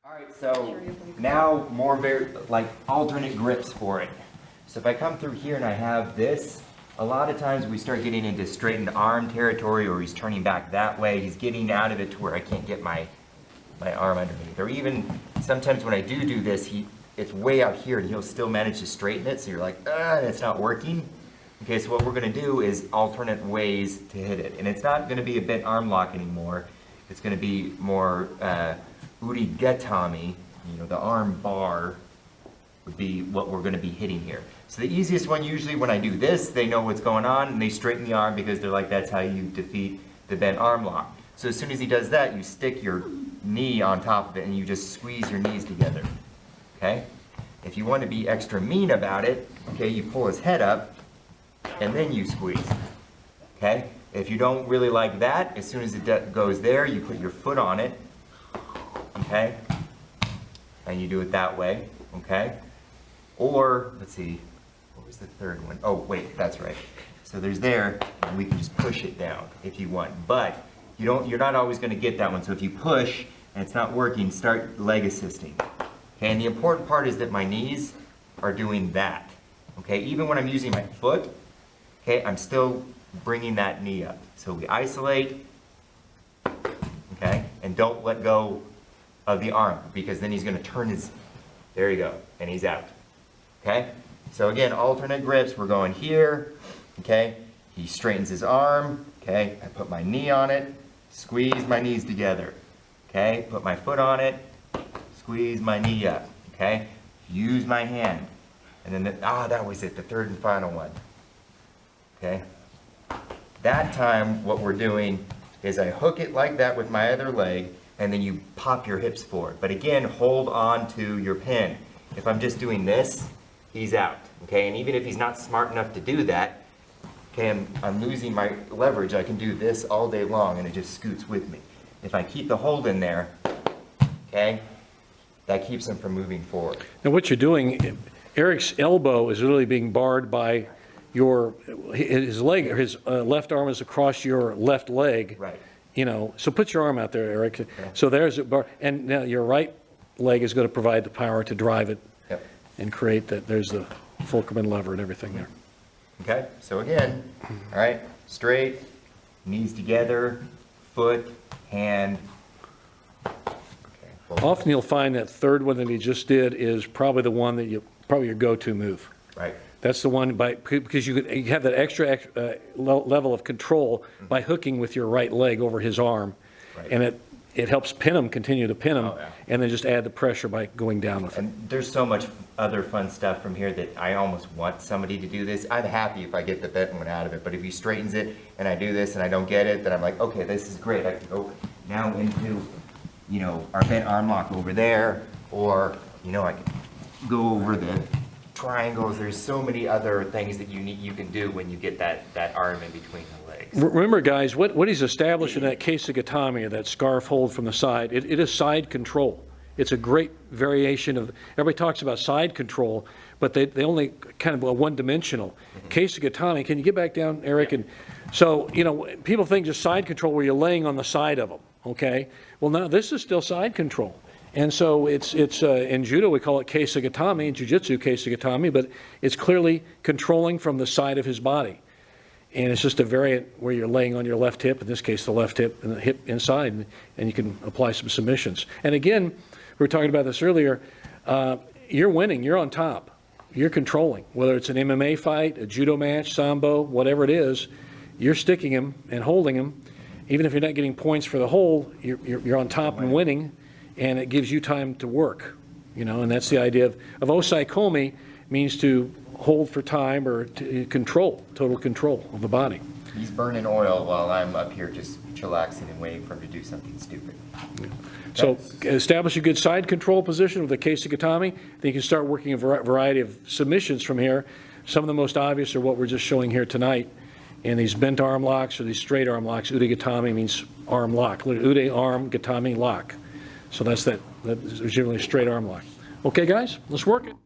All right, so now more like alternate grips for it. So if I come through here and I have this, a lot of times we start getting into straightened arm territory, or he's turning back that way. He's getting out of it to where I can't get my arm underneath. Or even sometimes when I do this, it's way out here and he'll still manage to straighten it. So you're like, it's not working. Okay, so what we're gonna do is alternate ways to hit it. And it's not gonna be a bent arm lock anymore. It's gonna be more Ude Gatame, the arm bar would be what we're gonna be hitting here. So the easiest one, usually when I do this, they know what's going on and they straighten the arm because they're like, that's how you defeat the bent arm lock. So as soon as he does that, you stick your knee on top of it and you just squeeze your knees together, okay? If you want to be extra mean about it, okay, you pull his head up and then you squeeze, okay? If you don't really like that, as soon as it goes there, you put your foot on it, okay? And you do it that way, okay? Or, let's see, what was the third one? Oh, wait, that's right. So there's there, and we can just push it down if you want. But you're not always going to get that one. So if you push and it's not working, start leg assisting. Okay, and the important part is that my knees are doing that. Okay, even when I'm using my foot, okay, I'm still bringing that knee up. So we isolate, okay, and don't let go of the arm because then he's going to turn his, there you go, and he's out. Okay, so again, alternate grips. We're going here, okay, he straightens his arm, okay, I put my knee on it, squeeze my knees together, okay, put my foot on it, squeeze my knee up, okay, use my hand, and then, that was it, the third and final one, okay. That time, what we're doing is I hook it like that with my other leg, and then you pop your hips forward. But again, hold on to your pin. If I'm just doing this, he's out, okay, and even if he's not smart enough to do that, okay, I'm losing my leverage. I can do this all day long and it just scoots with me. If I keep the hold in there, okay, that keeps him from moving forward. Now what you're doing, Eric's elbow is really being barred by his leg, his left arm is across your left leg. Right. So put your arm out there, Eric. Okay. So there's a bar, and now your right leg is going to provide the power to drive it. Yep. And create that. There's the fulcrum and lever and everything there. Okay, so again, all right, straight, knees together, foot, hand. Okay, often you'll find that third one that he just did is probably the one that probably your go-to move. Right. That's the one because you have that extra level of control by hooking with your right leg over his arm, right. And it helps pin him, continue to pin him, and then just add the pressure by going down with it. And there's so much other fun stuff from here that I almost want somebody to do this. I'm happy if I get the bent one out of it, but if he straightens it and I do this and I don't get it, then I'm like, okay, this is great. I can go now into, our bent arm lock over there, or, I can go over the triangles. There's so many other things that you can do when you get that arm in between the legs. Remember, guys, what he's established in that Kesa Gatame, or that scarf hold from the side, it is side control. It's a great variation of, everybody talks about side control, but they only kind of one-dimensional. Kesa Gatame, can you get back down, Eric? And so, people think just side control where you're laying on the side of them, okay? Well, no, this is still side control. And so it's in judo we call it Kesa Gatame, in jiu-jitsu Kesa Gatame, but it's clearly controlling from the side of his body. And it's just a variant where you're laying on your left hip, in this case the left hip and the hip inside, and you can apply some submissions. And again, we were talking about this earlier, you're winning, you're on top, you're controlling. Whether it's an MMA fight, a judo match, sambo, whatever it is, you're sticking him and holding him. Even if you're not getting points for the hold, you're on top and winning. And it gives you time to work, and that's the idea of osai komi, means to hold for time or to control, total control of the body. He's burning oil while I'm up here just chillaxing and waiting for him to do something stupid. Yeah. So establish a good side control position with the Kesa Gatame. Then you can start working a variety of submissions from here. Some of the most obvious are what we're just showing here tonight. And these bent arm locks or these straight arm locks. Ude Gatame means arm lock. Ude arm, Gatame lock. So that's generally a straight arm lock. Okay, guys, let's work it.